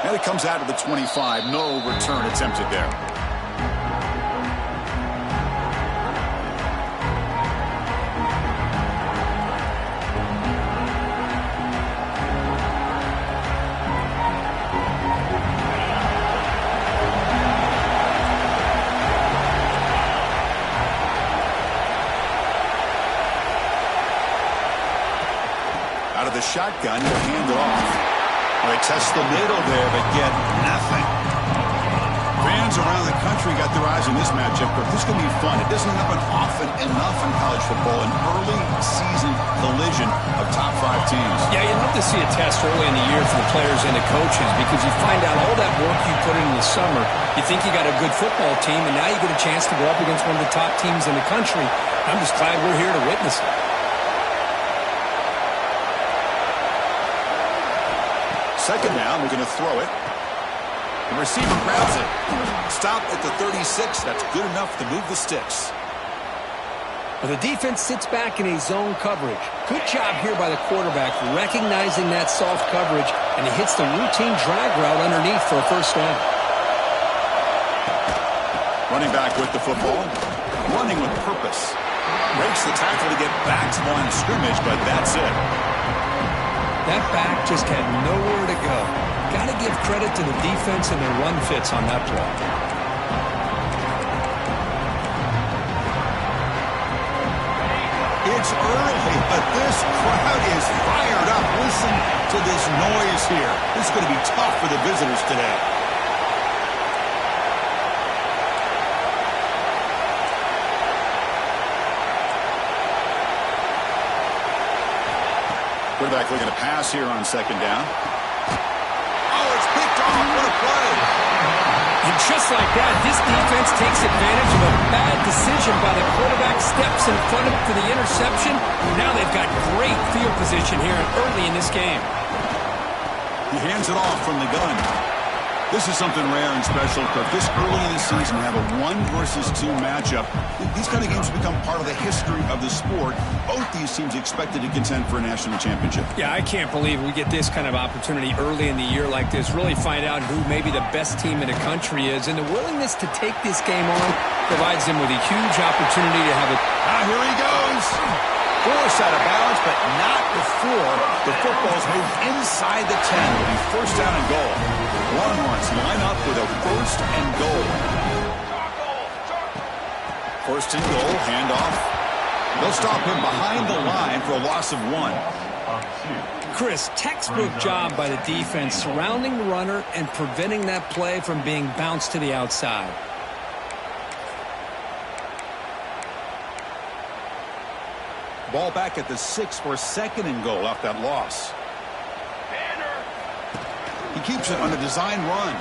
And it comes out of the 25. No return attempted there. Out of the shotgun, he'll hand it off. They test the middle there, but get nothing. Fans around the country got their eyes on this matchup, but this is going to be fun. It doesn't happen often enough in college football, an early season collision of top 5 teams. Yeah, you'd love to see a test early in the year for the players and the coaches because you find out all that work you put in the summer. You think you got a good football team, and now you get a chance to go up against one of the top teams in the country. I'm just glad we're here to witness it. Second down, we're going to throw it. The receiver grabs it. Stop at the 36. That's good enough to move the sticks. Well, the defense sits back in a zone coverage. Good job here by the quarterback recognizing that soft coverage, and he hits the routine drag route underneath for a first down. Running back with the football. Running with purpose. Breaks the tackle to get back to the line of scrimmage, but that's it. That back just had nowhere to go. Got to give credit to the defense and their run fits on that play. It's early, but this crowd is fired up. Listen to this noise here. This is going to be tough for the visitors today. Quarterback looking to pass here on second down. Oh, it's picked off. What a play. And just like that, this defense takes advantage of a bad decision by the quarterback, steps in front of it for the interception. Now they've got great field position here early in this game. He hands it off from the gun. This is something rare and special, Kirk. This early in the season, we have a 1 versus 2 matchup. These kind of games become part of the history of the sport. Both these teams expected to contend for a national championship. Yeah, I can't believe we get this kind of opportunity early in the year like this. Really find out who maybe the best team in the country is. And the willingness to take this game on provides them with a huge opportunity to have it. Here he goes. Force out of bounds, but not before the football's moved inside the 10. It'll be first down and goal. Longhorns line up with a first and goal. First and goal, handoff. They'll stop him behind the line for a loss of 1. Chris, textbook job by the defense surrounding the runner and preventing that play from being bounced to the outside. Ball back at the 6 for second and goal off that loss. He keeps it on a design run.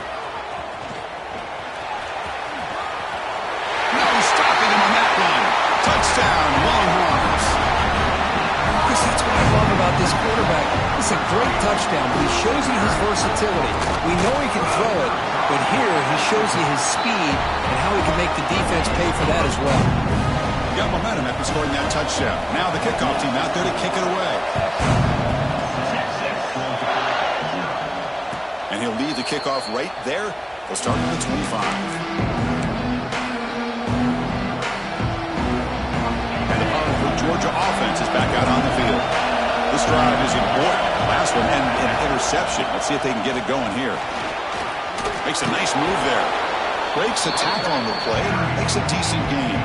Now he's stopping him on that run. Touchdown, Longhorns. Chris, that's what I love about this quarterback. It's a great touchdown, but he shows you his versatility. We know he can throw it, but here he shows you his speed and how he can make the defense pay for that as well. Got momentum after scoring that touchdown. Now the kickoff team out there to kick it away. And he'll leave the kickoff right there. They'll start at the 25. And the powerful Georgia offense is back out on the field. This drive is important. Last one and an interception. Let's see if they can get it going here. Makes a nice move there. Breaks a tackle on the play. Makes a decent gain.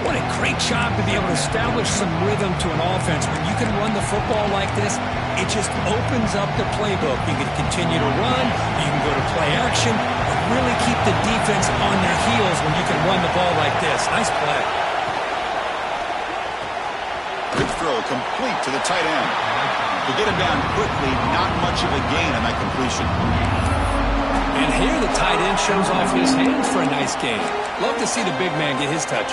What a great job to be able to establish some rhythm to an offense. When you can run the football like this, it just opens up the playbook. You can continue to run, you can go to play action, and really keep the defense on their heels when you can run the ball like this. Nice play. Good throw, complete to the tight end. To get him down quickly, not much of a gain on that completion. And here the tight end shows off his hands for a nice gain. Love to see the big man get his touches.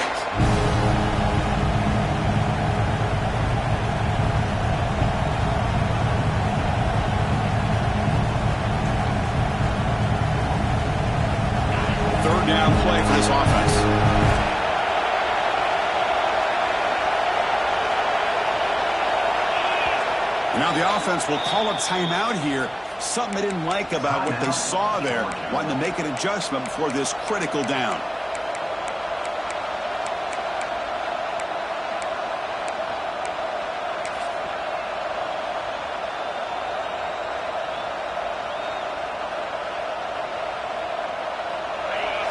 Third down play for this offense. Now the offense will call a timeout here Something they didn't like about what they saw there, wanting to make an adjustment before this critical down.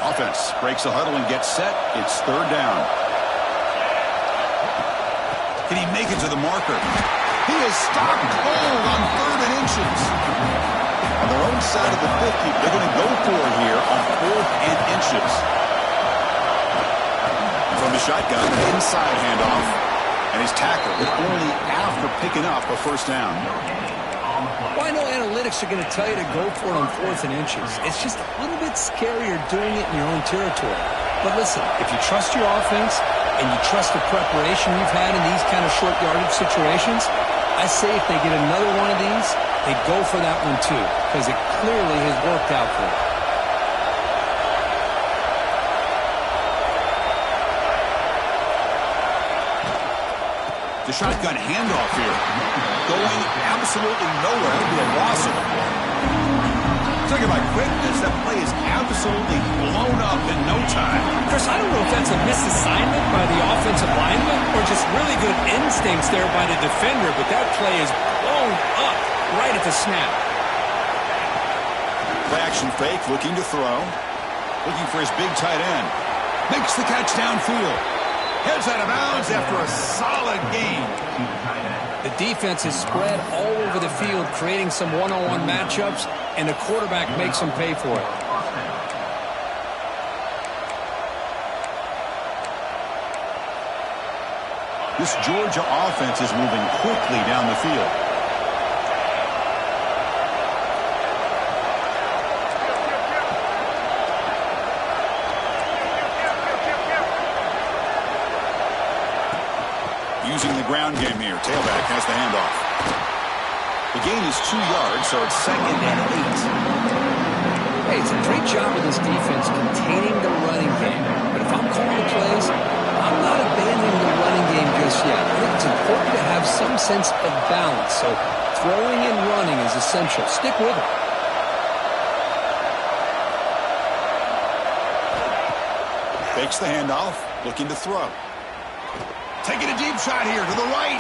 Offense breaks the huddle and gets set. It's third down. Can he make it to the marker? He is stopped cold on 3rd and inches. On their own side of the 50, they're going to go for it here on 4th and inches. From the shotgun, inside handoff. And he's tackled, but only after picking up a first down. Well, I know analytics are going to tell you to go for it on 4th and inches. It's just a little bit scarier doing it in your own territory. But listen, if you trust your offense and you trust the preparation you've had in these kind of short yardage situations, I say if they get another one of these, they go for that one too, because it clearly has worked out for them. The shotgun handoff here. Going absolutely nowhere. It'll be a loss of it. Talking about quickness, that play is absolutely blown up in no time. Chris, I don't know if that's a misassignment by the offensive lineman or just really good instincts there by the defender, but that play is blown up right at the snap. Play action fake, looking to throw. Looking for his big tight end. Makes the catch downfield. Heads out of bounds after a solid game. The defense is spread all over the field, creating some one-on-one matchups, and the quarterback makes them pay for it. This Georgia offense is moving quickly down the field. Using the ground game here. Tailback has the handoff. The gain is 2 yards, so it's 2nd and 8. Hey, it's a great job of this defense containing the running game. But if I'm calling the plays, I'm not abandoning the running game just yet. I think it's important to have some sense of balance. So throwing and running is essential. Stick with it. Fakes the handoff, looking to throw. Taking a deep shot here to the right.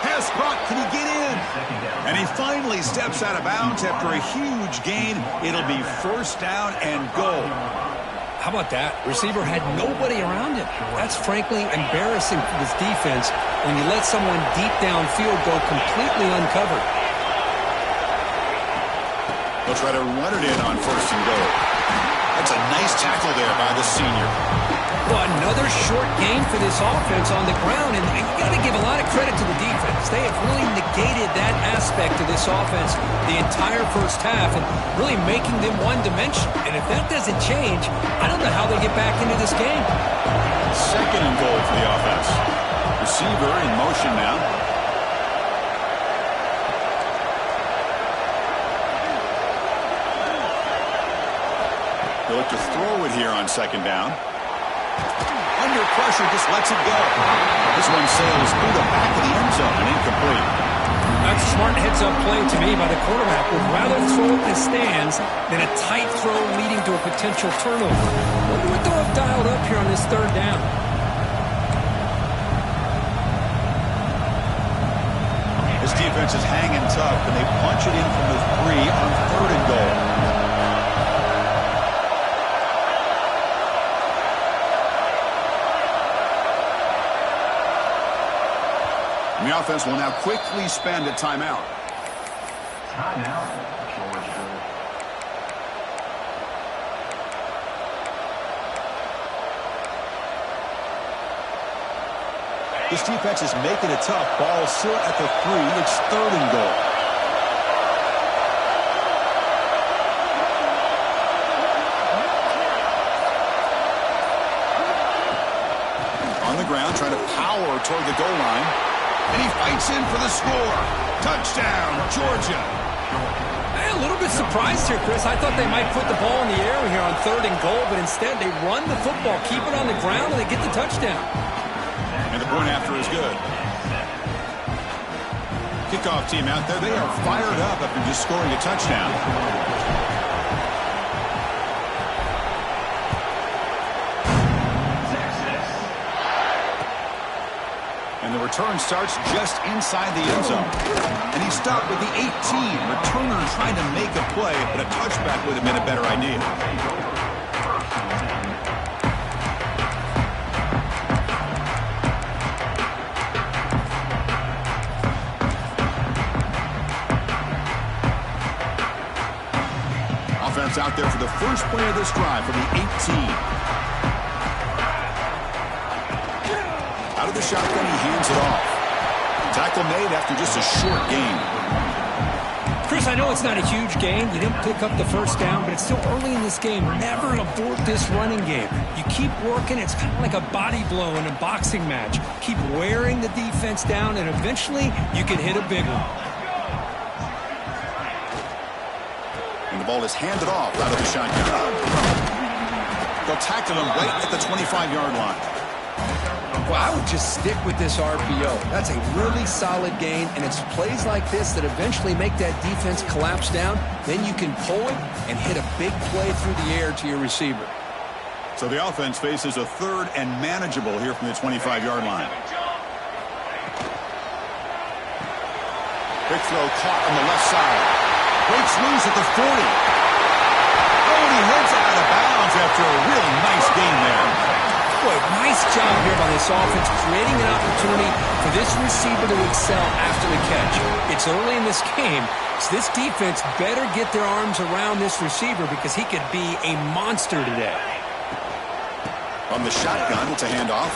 Pass caught. Can he get in? And he finally steps out of bounds after a huge gain. It'll be 1st down and goal. How about that? Receiver had nobody around him. That's frankly embarrassing for this defense when you let someone deep downfield go completely uncovered. They'll try to run it in on 1st and goal. That's a nice tackle there by the senior. Well, another short game for this offense on the ground, and you got to give a lot of credit to the defense. They have really negated that aspect of this offense the entire first half and really making them one-dimensional. And if that doesn't change, I don't know how they get back into this game. 2nd and goal for the offense. Receiver in motion now. They look to throw it here on 2nd down. Under pressure, just lets it go. This one sails through the back of the end zone and incomplete. That's a smart heads-up play to me by the quarterback. Would rather throw it in the stands than a tight throw leading to a potential turnover. Wonder what they'll have dialed up here on this 3rd down. This defense is hanging tough, and they punch it in from the 3 on 3rd and goal. The offense will now quickly spend a timeout. Timeout, Georgia. This defense is making it tough. Ball still at the 3. It's 3rd and goal. On the ground, trying to power toward the goal line. And he fights in for the score. Touchdown, Georgia. A little bit surprised here, Chris. I thought they might put the ball in the air here on 3rd and goal, but instead they run the football, keep it on the ground, and they get the touchdown. And the point after is good. Kickoff team out there, they are fired up after just scoring a touchdown. And the return starts just inside the end zone. And he stopped with the 18. Returner trying to make a play, but a touchback would have been a better idea. Offense out there for the first play of this drive from the 18. Out of the shotgun, he hands it off. Tackle made after just a short gain. Chris, I know it's not a huge gain. You didn't pick up the first down, but it's still early in this game. Never abort this running game. You keep working. It's kind of like a body blow in a boxing match. Keep wearing the defense down, and eventually you can hit a big one. And the ball is handed off out of the shotgun. They'll tackle him right at the 25-yard line. Well, I would just stick with this RPO. That's a really solid gain, and it's plays like this that eventually make that defense collapse down. Then you can pull it and hit a big play through the air to your receiver. So the offense faces a third and manageable here from the 25-yard line. Big throw caught on the left side. Breaks loose at the 40. Oh, and he heads out of bounds after a really nice gain there. Boy, nice job here by this offense, creating an opportunity for this receiver to excel after the catch. It's early in this game, so this defense better get their arms around this receiver because he could be a monster today. From the shotgun, it's a handoff.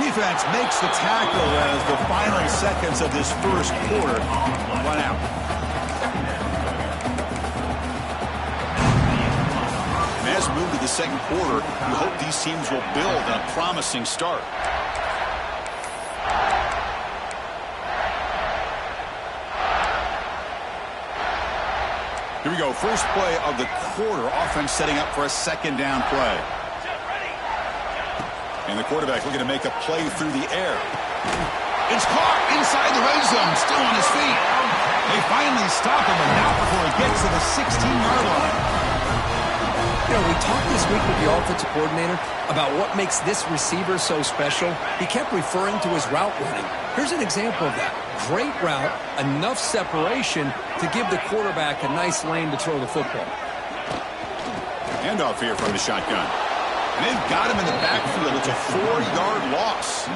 Defense makes the tackle as the final seconds of this first quarter run out. As we move to the second quarter, we hope these teams will build on a promising start. Here we go. First play of the quarter. Offense setting up for a second down play. And the quarterback looking to make a play through the air. It's caught inside the red zone, still on his feet. They finally stop him, and not before he gets to the 16-yard line. You know, we talked this week with the offensive coordinator about what makes this receiver so special. He kept referring to his route running. Here's an example of that. Great route, enough separation to give the quarterback a nice lane to throw the football. Handoff here from the shotgun. And they've got him in the backfield. It's a 4-yard loss.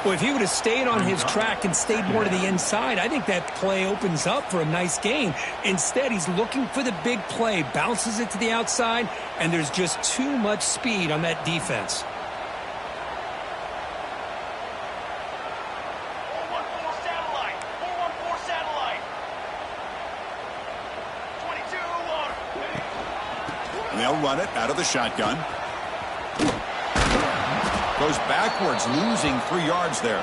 Well, if he would have stayed on his track and stayed more to the inside, I think that play opens up for a nice gain. Instead, he's looking for the big play, bounces it to the outside, and there's just too much speed on that defense. 414 satellite. 414 satellite. 22-1. And they'll run it out of the shotgun. Goes backwards, losing 3 yards there.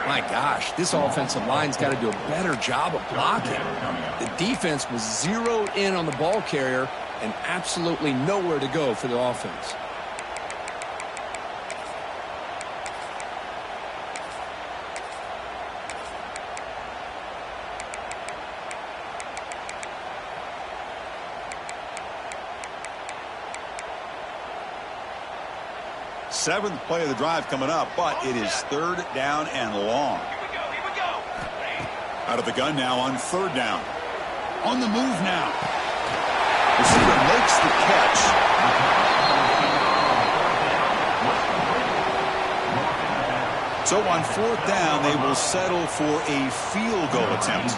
My gosh, this offensive line's got to do a better job of blocking. The defense was zeroed in on the ball carrier and absolutely nowhere to go for the offense. Seventh play of the drive coming up, but it is third down and long. Here we go. Out of the gun now on third down. On the move now. Receiver makes the catch. So on fourth down, they will settle for a field goal attempt.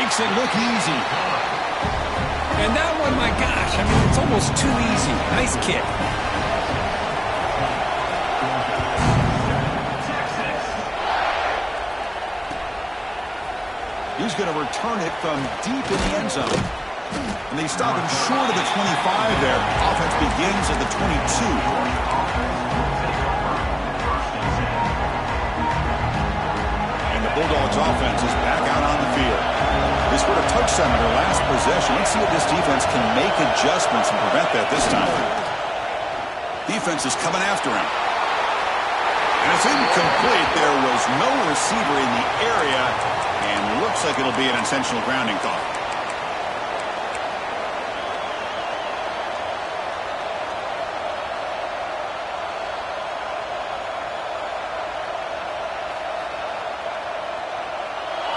Makes it look easy. And that one, my gosh, I mean, it's almost too easy. Nice kick. He's going to return it from deep in the end zone. And they stop him short of the 25 there. Offense begins at the 22. And the Bulldogs offense is back out on the field. They scored a touchdown in their last possession. Let's see if this defense can make adjustments and prevent that this time. Defense is coming after him. And it's incomplete. There was no receiver in the area, and looks like it'll be an intentional grounding call.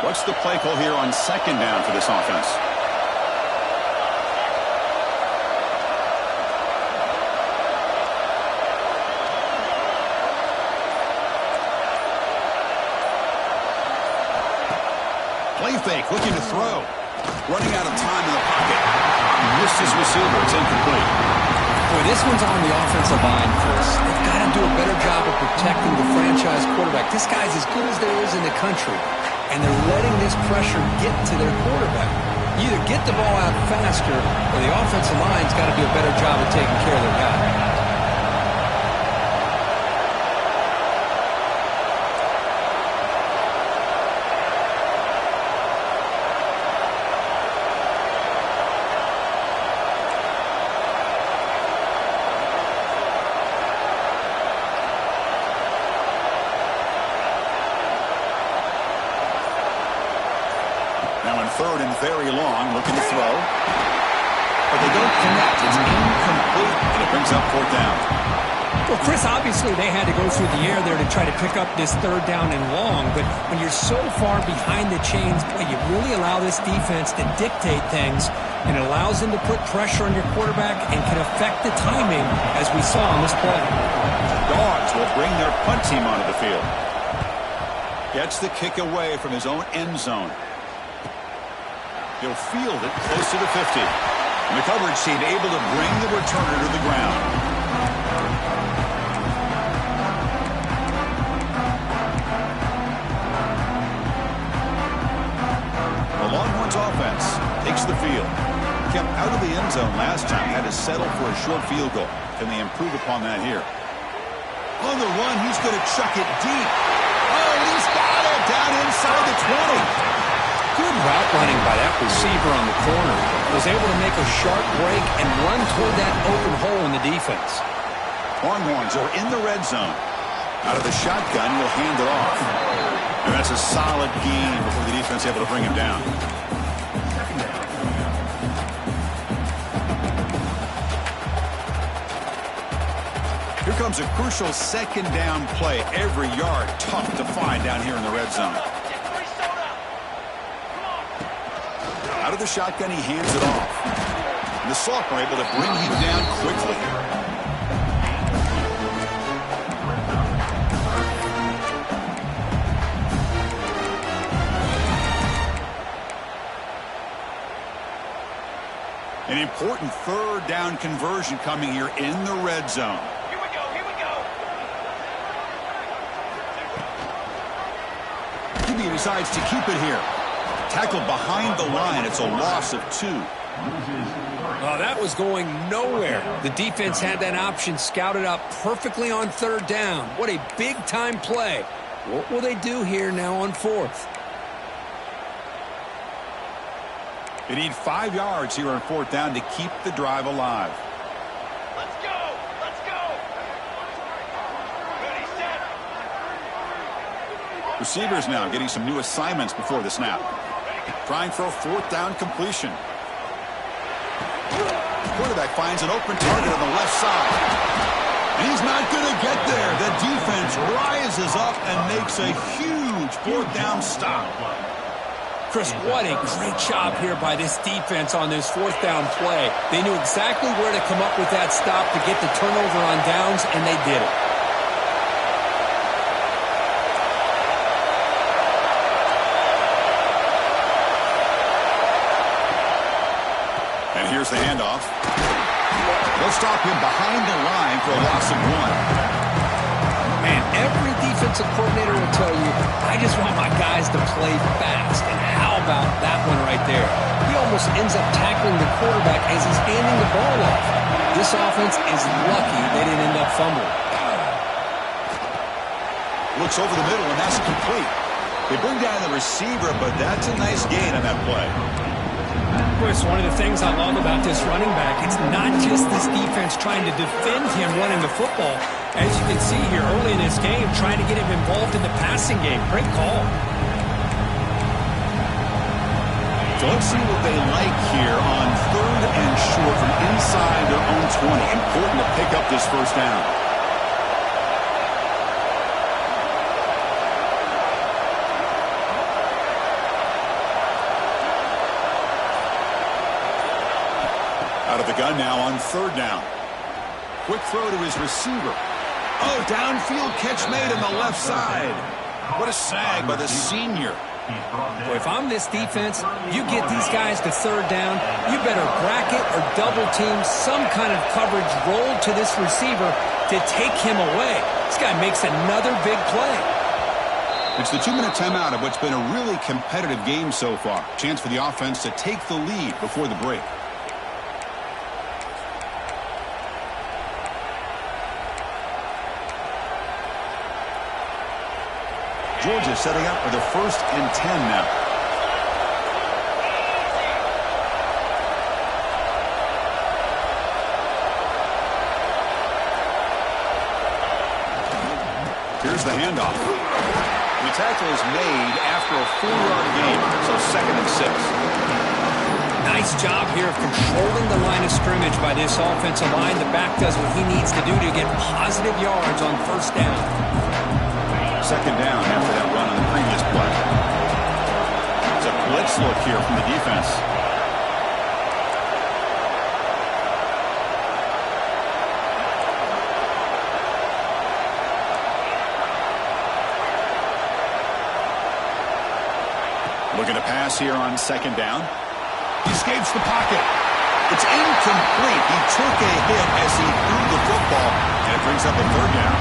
What's the play call here on second down for this offense? Play fake, looking to throw. Running out of time in the pocket. Missed his receiver. It's incomplete. Boy, this one's on the offensive line, Chris. They've got to do a better job of protecting the franchise quarterback. This guy's as good as there is in the country, and they're letting this pressure get to their quarterback. You either get the ball out faster, or the offensive line's got to do a better job of taking care of their guy. Third and very long, looking to throw. But they don't connect. It's incomplete, and it brings up fourth down. Well, Chris, obviously they had to go through the air there to try to pick up this third down and long, but when you're so far behind the chains, boy, you really allow this defense to dictate things, and it allows them to put pressure on your quarterback and can affect the timing, as we saw on this play. Dogs will bring their punt team onto the field. Gets the kick away from his own end zone. He'll field it close to the 50. And the coverage team able to bring the returner to the ground. The Longhorns offense takes the field. Kept out of the end zone last time. Had to settle for a short field goal. Can they improve upon that here? On the run, he's going to chuck it deep. Oh, he's got it down inside the 20. Good route running by that receiver on the corner. Was able to make a sharp break and run toward that open hole in the defense. Longhorns are in the red zone. Out of the shotgun, he'll hand it off. And that's a solid gain before the defense able to bring him down. Here comes a crucial second down play. Every yard tough to find down here in the red zone. Out of the shotgun, he hands it off. And the Sophomore able to bring him down quickly. An important third down conversion coming here in the red zone. Here we go, here we go. He decides to keep it here. Tackled behind the line. It's a loss of 2. Oh, that was going nowhere. The defense had that option scouted up perfectly on third down. What a big-time play. What will they do here now on fourth? They need 5 yards here on fourth down to keep the drive alive. Let's go, let's go. Ready, set. Receivers now getting some new assignments before the snap. Trying for a fourth down completion. Quarterback finds an open target on the left side. And he's not going to get there. The defense rises up and makes a huge fourth down stop. Chris, what a great job here by this defense on this fourth down play. They knew exactly where to come up with that stop to get the turnover on downs, and they did it. And here's the handoff. They'll stop him behind the line for a loss of 1. Man, every defensive coordinator will tell you, I just want my guys to play fast. And how about that one right there? He almost ends up tackling the quarterback as he's handing the ball off. This offense is lucky they didn't end up fumbling. Looks over the middle, and that's complete. They bring down the receiver, but that's a nice gain on that play. Well, it's one of the things I love about this running back. It's not just this defense trying to defend him running the football. As you can see here early in this game, trying to get him involved in the passing game. Great call. So let's see what they like here on 3rd and short from inside their own 20. Important to pick up this first down. Out of the gun now on 3rd down. Quick throw to his receiver. Oh, downfield catch made on the left side. What a sag by the senior. Well, if I'm this defense, you get these guys to 3rd down, you better bracket or double team some kind of coverage roll to this receiver to take him away. This guy makes another big play. It's the 2-minute timeout of what's been a really competitive game so far. Chance for the offense to take the lead before the break. Georgia setting up for the 1st and 10 now. Here's the handoff. The tackle is made after a 4-yard gain, so 2nd and 6. Nice job here of controlling the line of scrimmage by this offensive line. The back does what he needs to do to get positive yards on 1st down. 2nd down after that run on the previous play. It's a blitz look here from the defense. Looking to pass here on 2nd down. He escapes the pocket. It's incomplete. He took a hit as he threw the football, and it brings up a 3rd down.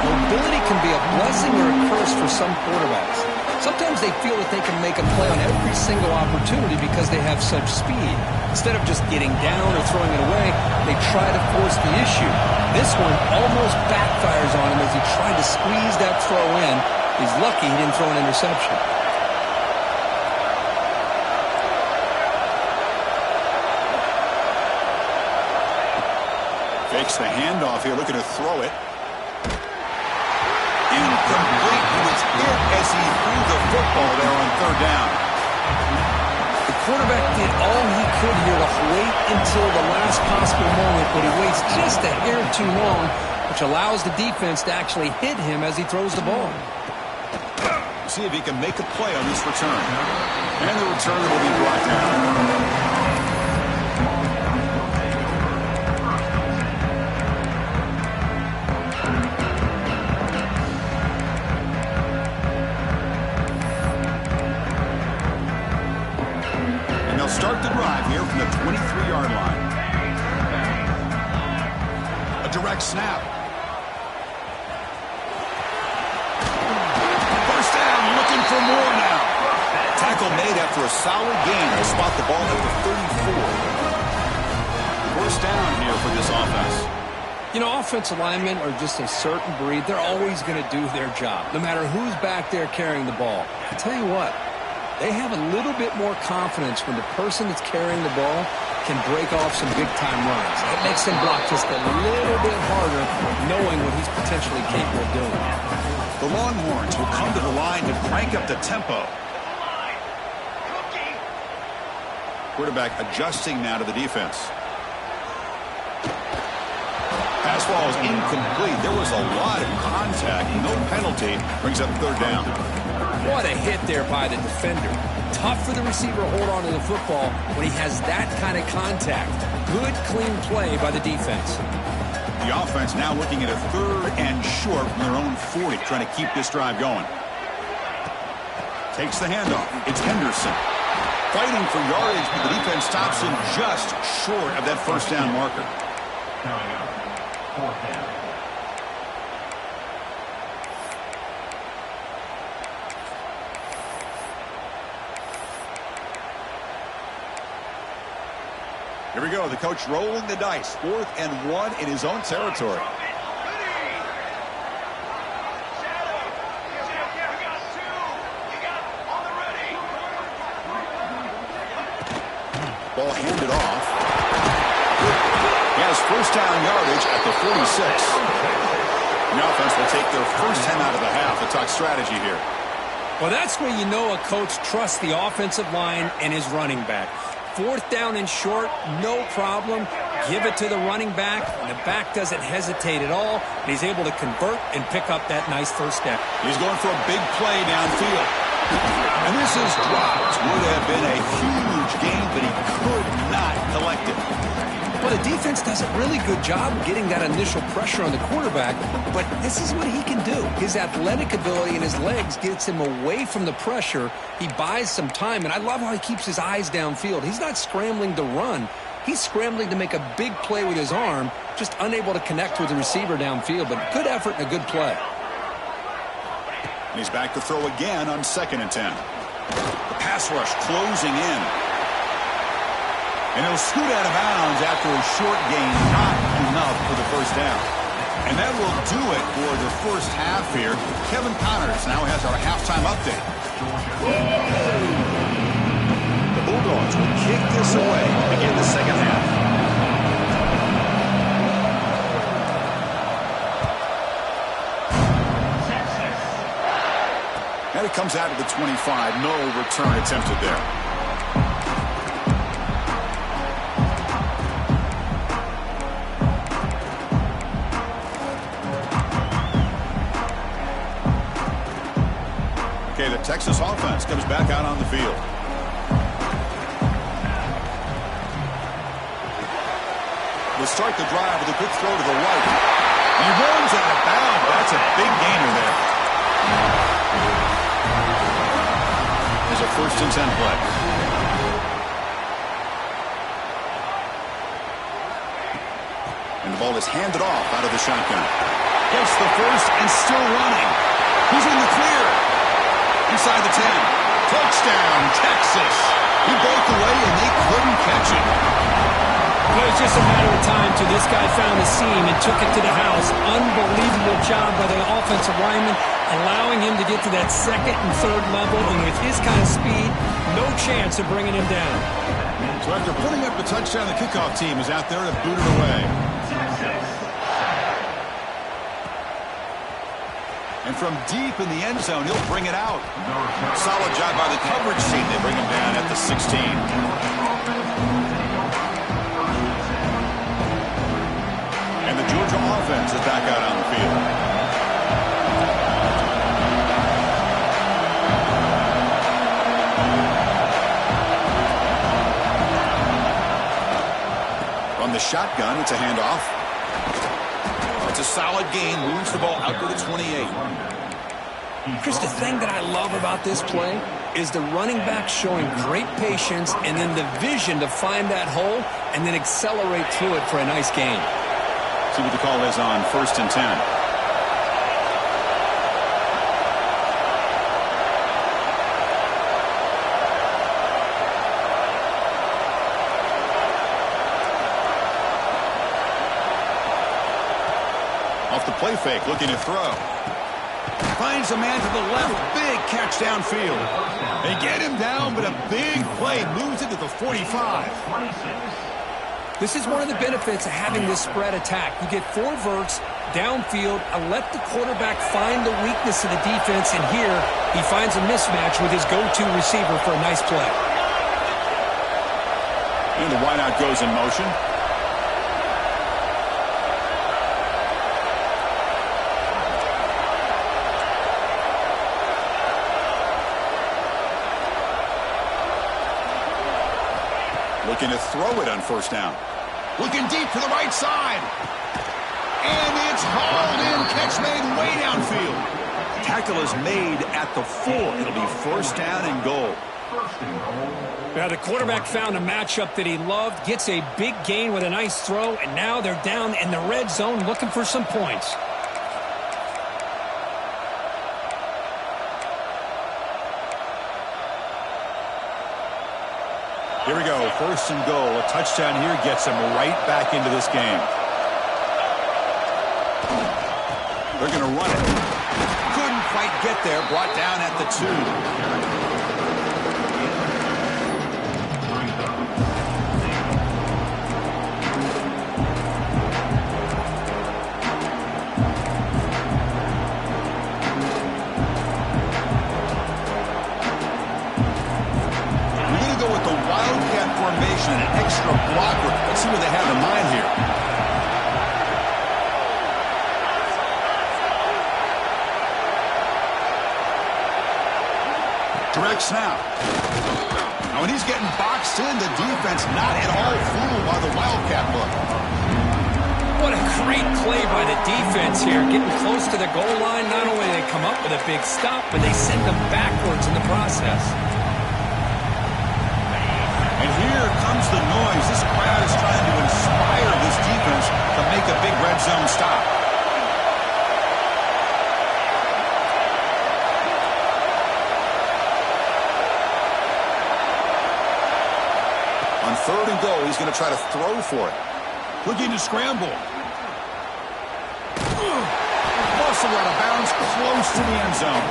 Mobility can be a blessing or a curse for some quarterbacks. Sometimes they feel that they can make a play on every single opportunity because they have such speed. Instead of just getting down or throwing it away, they try to force the issue. This one almost backfires on him as he tried to squeeze that throw in. He's lucky he didn't throw an interception. Fakes the handoff here, looking to throw it. Incomplete. He was hit as he threw the football there on 3rd down. The quarterback did all he could here to wait until the last possible moment, but he waits just a hair too long, which allows the defense to actually hit him as he throws the ball. See if he can make a play on this return. And the return will be brought down. Start the drive here from the 23-yard line. A direct snap. First down, looking for more now. Tackle made after a solid gain to spot the ball at the 34. First down here for this offense. You know, offensive linemen are just a certain breed. They're always going to do their job, no matter who's back there carrying the ball. I tell you what, they have a little bit more confidence when the person that's carrying the ball can break off some big-time runs. It makes them block just a little bit harder, knowing what he's potentially capable of doing. The Longhorns will come to the line to crank up the tempo. Quarterback adjusting now to the defense. Pass ball is incomplete. There was a lot of contact. No penalty. Brings up 3rd down. What a hit there by the defender. Tough for the receiver to hold on to the football when he has that kind of contact. Good, clean play by the defense. The offense now looking at a 3rd and short from their own 40, trying to keep this drive going. Takes the handoff. It's Henderson. Fighting for yardage, but the defense stops him just short of that 1st down marker. Coming up, 4th down. Here we go. The coach rolling the dice. 4th and 1 in his own territory. Ball handed off. He has first down yardage at the 46. The offense will take their first 10 out of the half. We'll talk strategy here. Well, that's where you know a coach trusts the offensive line and his running back. Fourth down and short, no problem. Give it to the running back, and the back doesn't hesitate at all, and he's able to convert and pick up that nice first down. He's going for a big play downfield. And this is dropped. Would have been a huge game, but he could not collect it. Well, the defense does a really good job getting that initial pressure on the quarterback, but this is what he can do. His athletic ability and his legs gets him away from the pressure. He buys some time, and I love how he keeps his eyes downfield. He's not scrambling to run. He's scrambling to make a big play with his arm, just unable to connect with the receiver downfield, but good effort and a good play. And he's back to throw again on 2nd and 10. The pass rush closing in. And he'll scoot out of bounds after a short gain, not enough for the first down. And that will do it for the first half here. Kevin Connors now has our halftime update. The Bulldogs will kick this away to begin the second half. And it comes out of the 25. No return attempted there. Okay, the Texas offense comes back out on the field. We'll start the drive with a quick throw to the right. He runs out of bounds. That's a big gainer there. There's a 1st and 10 play. And the ball is handed off out of the shotgun. Gets the first and still running. He's in the clear. Inside the 10. Touchdown, Texas. He broke away and they couldn't catch it. Well, it was just a matter of time till this guy found a seam and took it to the house. Unbelievable job by the offensive lineman, allowing him to get to that 2nd and 3rd level. And with his kind of speed, no chance of bringing him down. So after putting up a touchdown, the kickoff team is out there to boot it away. And from deep in the end zone, he'll bring it out. Solid job by the coverage team. They bring him down at the 16. And the Georgia offense is back out on the field. From the shotgun, it's a handoff. It's a solid gain, moves the ball out to the 28. Chris, the thing that I love about this play is the running back showing great patience and then the vision to find that hole and then accelerate through it for a nice gain. See what the call is on 1st and 10. Off the play fake, looking to throw. Finds a man to the left. Big catch downfield. They get him down, but a big play moves it to the 45. This is one of the benefits of having this spread attack. You get 4 verts downfield and let the quarterback find the weakness of the defense, and here he finds a mismatch with his go-to receiver for a nice play. And the wideout goes in motion. Looking to throw it on 1st down. Looking deep to the right side. And it's hauled in. Catch made way downfield. Tackle is made at the 4. It'll be 1st down and goal. Now the quarterback found a matchup that he loved, gets a big gain with a nice throw, and now they're down in the red zone looking for some points. Here we go, 1st and goal. A touchdown here gets them right back into this game. They're going to run it. Couldn't quite get there. Brought down at the 2. motivation and an extra blocker. Let's see what they have in mind here. Direct snap. Now, when he's getting boxed in, the defense not at all fooled by the Wildcat look. What a great play by the defense here. Getting close to the goal line, not only do they come up with a big stop, but they send them backwards in the process. And here comes the noise. This crowd is trying to inspire this defense to make a big red zone stop. On 3rd and goal, he's going to try to throw for it. Looking to scramble. Muscle out of bounds, close to the end zone.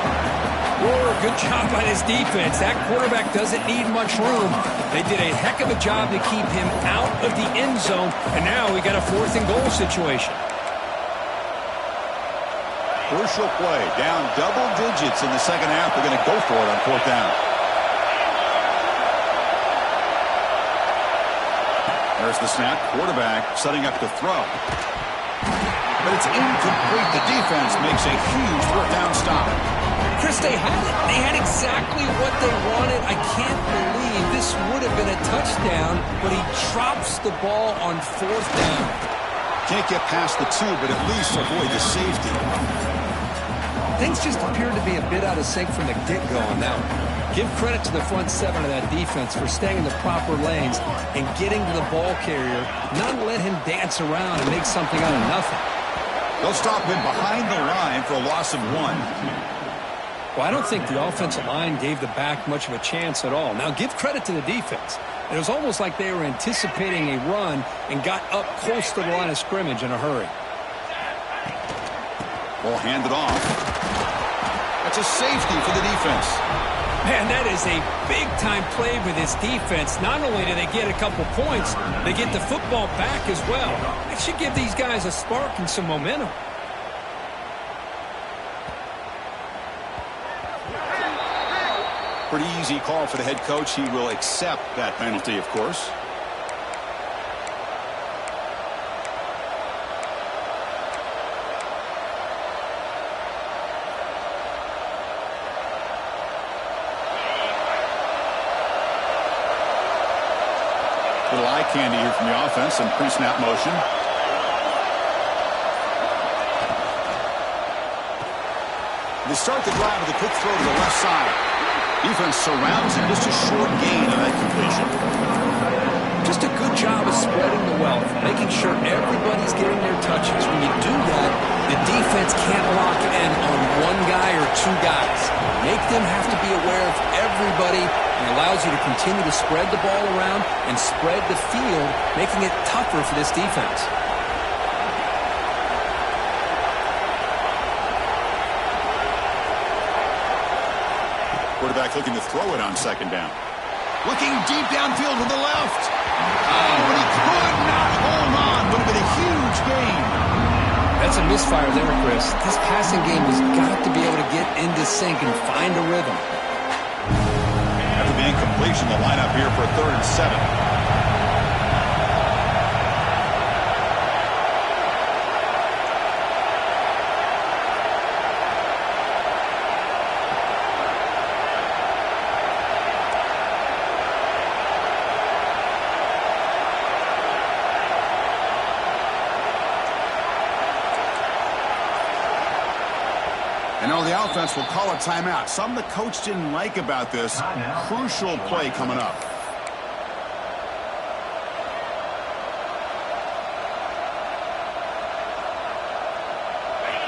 Good job by this defense. That quarterback doesn't need much room. They did a heck of a job to keep him out of the end zone, and now we got a 4th and goal situation. Crucial play. Down double digits in the second half. They're going to go for it on 4th down. There's the snap. Quarterback setting up to throw. But it's incomplete. The defense makes a huge 4th down stop. Chris, they had it. They had exactly what they wanted. I can't believe this would have been a touchdown, but he drops the ball on 4th down. Can't get past the 2, but at least avoid the safety. Things just appeared to be a bit out of sync from the get-go on that one. Give credit to the front 7 of that defense for staying in the proper lanes and getting to the ball carrier, not let him dance around and make something out of nothing. They'll stop him behind the line for a loss of 1. Well, I don't think the offensive line gave the back much of a chance at all. Now, give credit to the defense. It was almost like they were anticipating a run and got up close to the line of scrimmage in a hurry. Ball handed off. That's a safety for the defense. Man, that is a big-time play with this defense. Not only do they get a couple points, they get the football back as well. That should give these guys a spark and some momentum. Pretty easy call for the head coach. He will accept that penalty, of course. Little eye candy here from the offense, some pre-snap motion. They start the drive with a quick throw to the left side. Defense surrounds him. Just a short gain on that completion. Just a good job of spreading the wealth, making sure everybody's getting their touches. When you do that, the defense can't lock in on one guy or 2 guys. Make them have to be aware of everybody, and allows you to continue to spread the ball around and spread the field, making it tougher for this defense. Quarterback looking to throw it on 2nd down. Looking deep downfield to the left. Oh, but he could not hold on. Would have been a huge gain. That's a misfire there, Chris. This passing game has got to be able to get into sync and find a rhythm. After the incompletion, the lineup here for 3rd and 7. And now the offense will call a timeout. Something the coach didn't like about this. Crucial play coming up.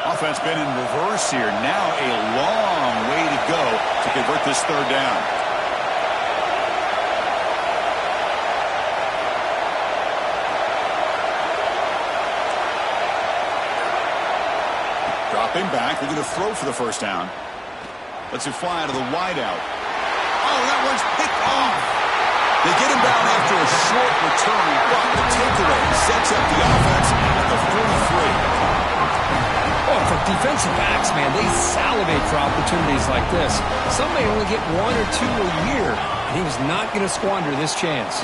Offense been in reverse here. Now a long way to go to convert this 3rd down. Dropping back, they're going to throw for the 1st down. Lets it fly out of the wideout. Oh, that one's picked off. They get him down after a short return, but the takeaway sets up the offense at the 43. Oh, for defensive backs, man, they salivate for opportunities like this. Some may only get 1 or 2 a year, and he was not going to squander this chance.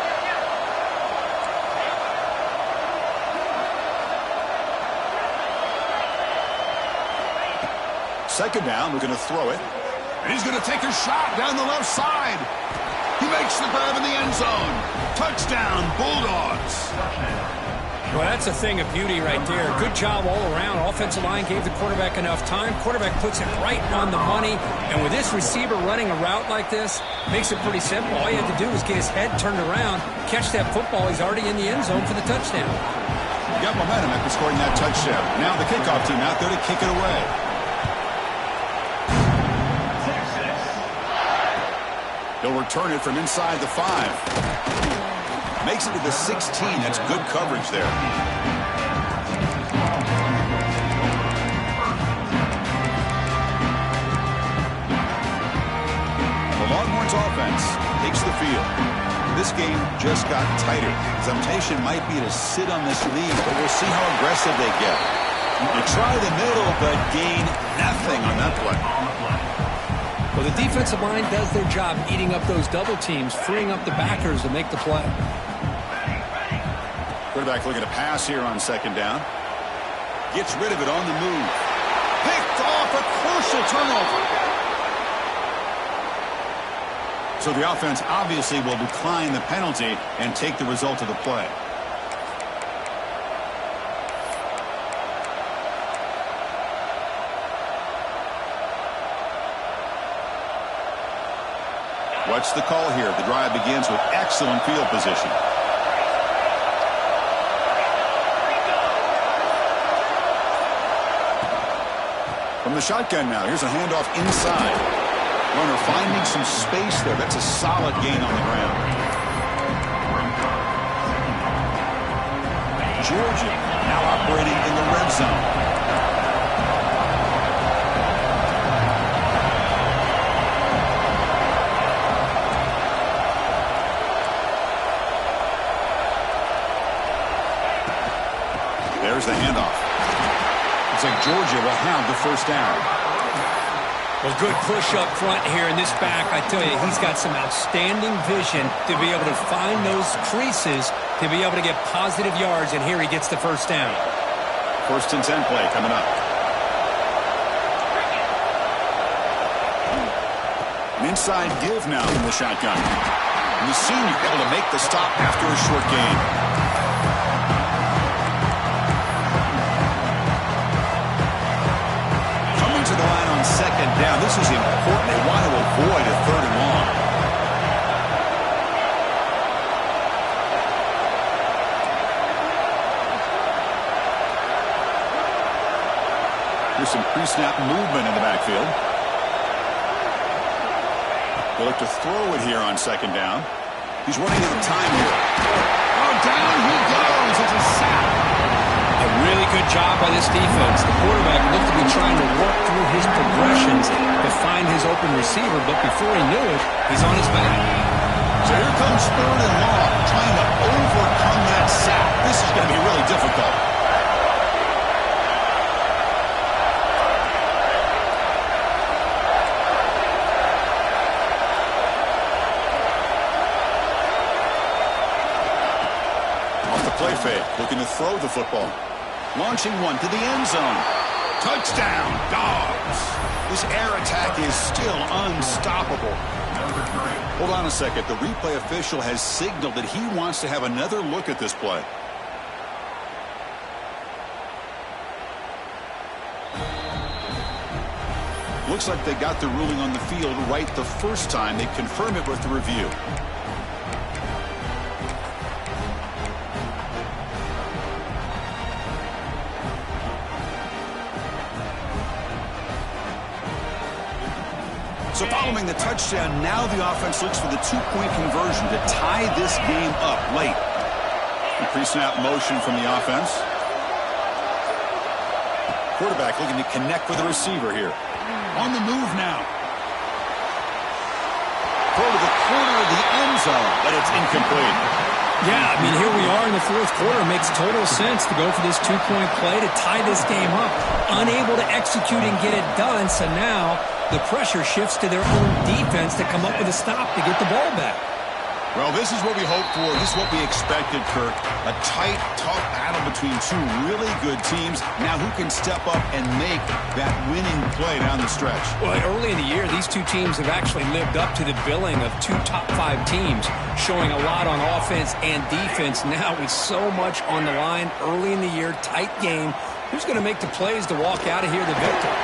Second down, we're going to throw it. And he's going to take a shot down the left side. He makes the grab in the end zone. Touchdown, Bulldogs. Well, that's a thing of beauty right there. Good job all around. Offensive line gave the quarterback enough time. Quarterback puts it right on the money. And with this receiver running a route like this, makes it pretty simple. All you have to do is get his head turned around, catch that football. He's already in the end zone for the touchdown. Got momentum after scoring that touchdown. Now the kickoff team out there to kick it away. He'll return it from inside the 5. Makes it to the 16. That's good coverage there. The Longhorns offense takes the field. This game just got tighter. The temptation might be to sit on this lead, but we'll see how aggressive they get. They try the middle, but gain nothing on that play. Well, the defensive line does their job eating up those double teams, freeing up the backers to make the play. Quarterback looking to pass here on second down. Gets rid of it on the move. Picked off, a crucial turnover. So the offense obviously will decline the penalty and take the result of the play. What's the call here? The drive begins with excellent field position. From the shotgun now, here's a handoff inside. Runner finding some space there. That's a solid gain on the ground. Georgia now operating in the red zone. There's the handoff. Looks like Georgia will have the first down. Well, good push up front here in this back. I tell you, he's got some outstanding vision to be able to find those creases, to be able to get positive yards, and here he gets the first down. 1st and 10 play coming up. An inside give now from the shotgun. And the senior able to make the stop after a short gain. To the line on second down. This is important. They want to avoid a 3rd and long. There's some pre-snap movement in the backfield. They look to throw it here on second down. He's running out of time here. Oh, down he goes. It's a sack. A really good job by this defense. The quarterback looked to be trying to work through his progressions to find his open receiver, but before he knew it, he's on his back. So here comes 3rd and long, trying to overcome that sack. This is going to be really difficult. Off the play fake, looking to throw the football. Launching one to the end zone. Touchdown, Dogs. This air attack is still unstoppable. Hold on a second. The replay official has signaled that he wants to have another look at this play. Looks like they got the ruling on the field right the first time. They confirm it with the review. So following the touchdown, now the offense looks for the 2-point conversion to tie this game up late. The pre-snap motion from the offense. Quarterback looking to connect with the receiver here. On the move now. Throw to the corner of the end zone, but it's incomplete. Yeah, I mean, here we are in the 4th quarter. It makes total sense to go for this 2-point play to tie this game up. Unable to execute and get it done, so now the pressure shifts to their own defense to come up with a stop to get the ball back. Well, this is what we hoped for. This is what we expected, Kirk. A tight, tough battle between two really good teams. Now who can step up and make that winning play down the stretch? Well, early in the year, these two teams have actually lived up to the billing of two top-5 teams, showing a lot on offense and defense. Now with so much on the line early in the year, tight game, who's going to make the plays to walk out of here the victor?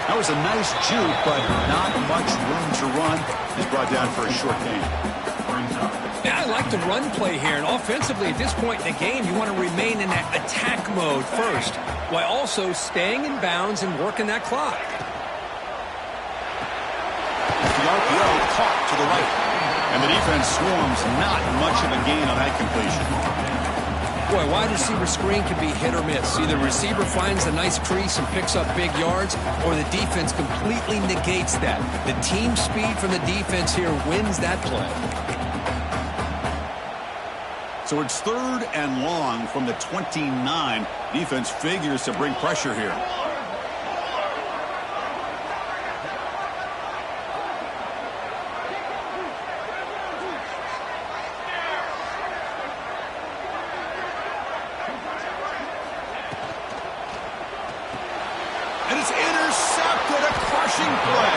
That was a nice juke, but not much room to run. He's brought down for a short gain. Yeah, I like the run play here. And offensively, at this point in the game, you want to remain in that attack mode first, while also staying in bounds and working that clock. The RPO caught to the right. And the defense swarms, not much of a gain on that completion. Boy, wide receiver screen can be hit or miss. Either receiver finds a nice crease and picks up big yards, or the defense completely negates that. The team speed from the defense here wins that play. So it's 3rd and long from the 29. Defense figures to bring pressure here. And it's intercepted, a crushing play.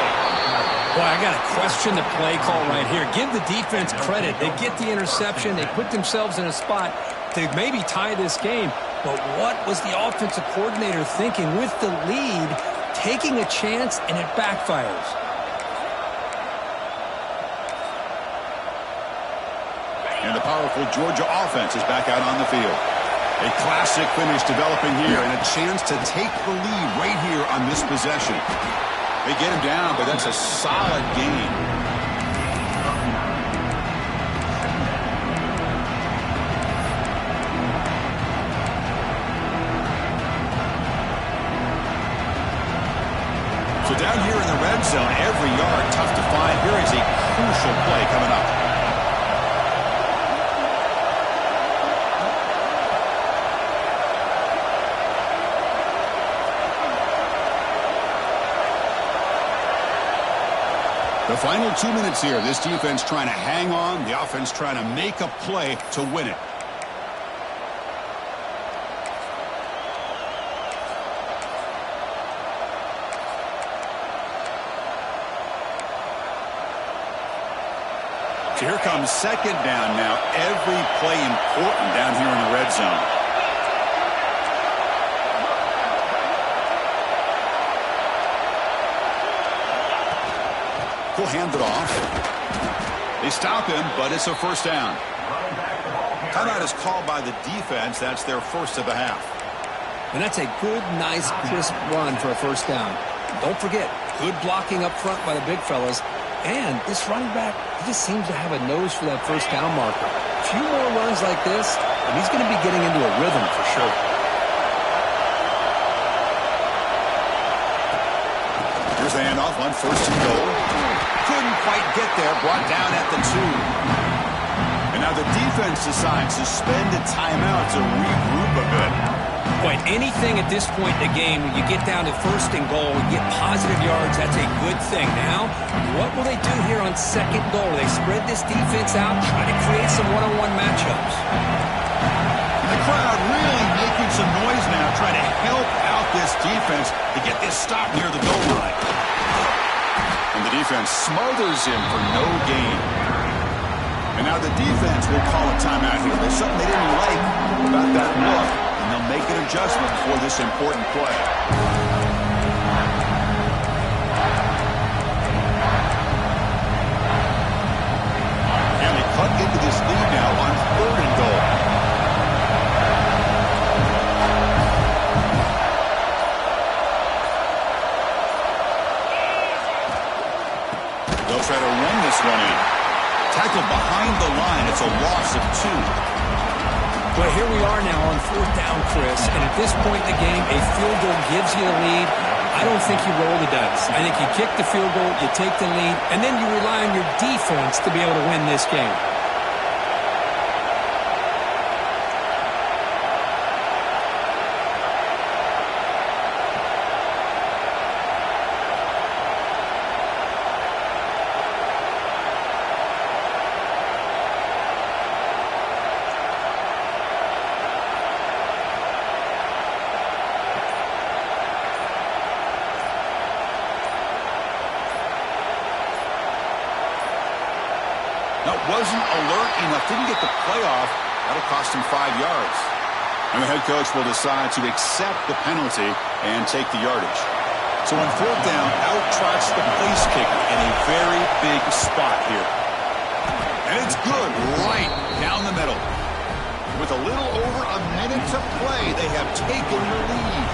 Boy, I got to question the play call right here. Give the defense credit. They get the interception. They put themselves in a spot to maybe tie this game. But what was the offensive coordinator thinking with the lead, taking a chance, and it backfires? And the powerful Georgia offense is back out on the field. A classic finish developing here, and a chance to take the lead right here on this possession. They get him down, but that's a solid gain. So down here in the red zone, every yard tough to find. Here is a crucial play coming up. The final 2 minutes here. This defense trying to hang on. The offense trying to make a play to win it. So here comes 2nd down now. Every play important down here in the red zone. He'll hand it off. They stop him, but it's a 1st down. Timeout is called by the defense. That's their first of the half. And that's a good, nice, crisp run for a 1st down. Don't forget, good blocking up front by the big fellas. And this running back, he just seems to have a nose for that 1st down marker. A few more runs like this, and he's going to be getting into a rhythm for sure. Here's the handoff on 1st and goal. Couldn't quite get there, brought down at the 2. And now the defense decides to spend a timeout to regroup a bit. Boy, anything at this point in the game, when you get down to 1st and goal, you get positive yards, that's a good thing. Now, what will they do here on 2nd goal? They spread this defense out, try to create some one-on-one matchups. The crowd really making some noise now, trying to help out this defense to get this stop near the goal line. And the defense smothers him for no gain. And now the defense will call a timeout here. There's something they didn't like about that look, and they'll make an adjustment for this important play. And they cut into this lead now on 3rd and goal. They'll try to run this one in. Tackled behind the line. It's a loss of 2. Well, here we are now on 4th down, Chris. And at this point in the game, a field goal gives you the lead. I don't think you roll the dice. I think you kick the field goal, you take the lead, and then you rely on your defense to be able to win this game. That wasn't alert enough. Didn't get the play off. That'll cost him 5 yards. And the head coach will decide to accept the penalty and take the yardage. So on fourth down, out trots the place kicker in a very big spot here. And it's good right down the middle. With a little over a minute to play, they have taken the lead.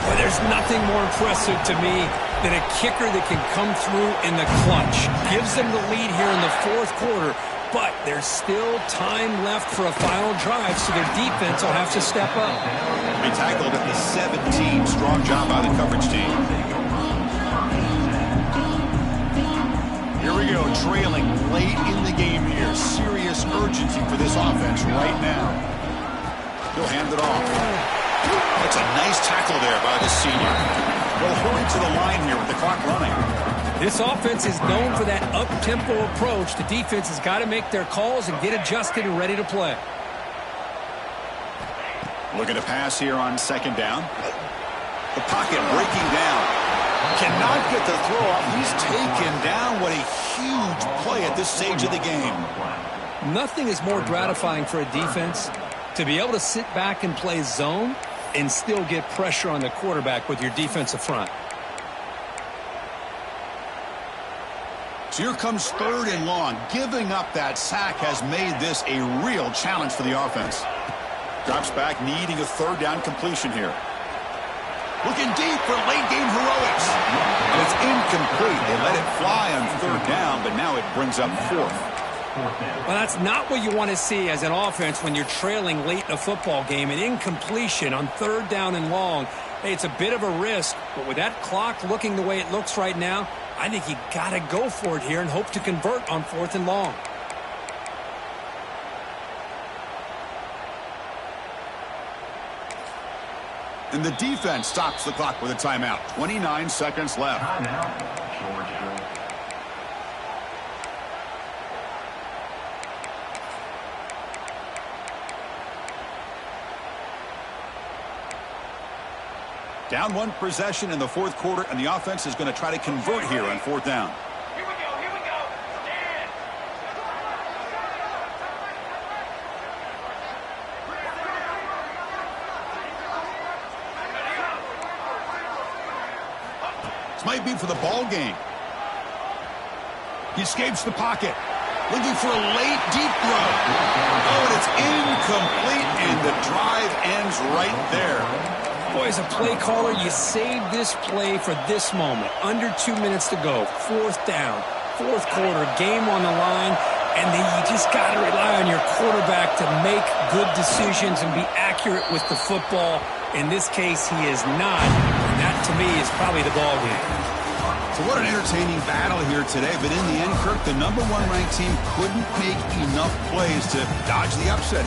Well, there's nothing more impressive to me than a kicker that can come through in the clutch. Gives them the lead here in the fourth quarter, but there's still time left for a final drive, so their defense will have to step up. They tackled at the 17. Strong job by the coverage team. Here we go, trailing late in the game here. Serious urgency for this offense right now. He'll hand it off. That's a nice tackle there by the senior. Well, hurry to the line here with the clock running. This offense is known for that up-tempo approach. The defense has got to make their calls and get adjusted and ready to play. Looking to pass here on second down. The pocket breaking down. Cannot get the throw off. He's taken down. What a huge play at this stage of the game. Nothing is more gratifying for a defense to be able to sit back and play zone and still get pressure on the quarterback with your defensive front. So here comes third and long. Giving up that sack has made this a real challenge for the offense. Drops back, needing a third down completion here. Looking deep for late game heroics. And it's incomplete. They let it fly on third down, but now it brings up fourth. Well, that's not what you want to see as an offense when you're trailing late in a football game. An incompletion on third down and long. Hey, it's a bit of a risk, but with that clock looking the way it looks right now, I think you got to go for it here and hope to convert on fourth and long. And the defense stops the clock with a timeout. 29 seconds left. Timeout, Georgia. Down one possession in the fourth quarter, and the offense is going to try to convert here on fourth down. Here we go, here we go. Stand. This might be for the ball game. He escapes the pocket. Looking for a late deep throw. Oh, and it's incomplete, and the drive ends right there. Boy, as a play caller, you save this play for this moment. Under 2 minutes to go. Fourth down. Fourth quarter. Game on the line. And then you just got to rely on your quarterback to make good decisions and be accurate with the football. In this case, he is not. And that, to me, is probably the ball game. So what an entertaining battle here today. But in the end, Kirk, the #1 ranked team couldn't make enough plays to dodge the upset.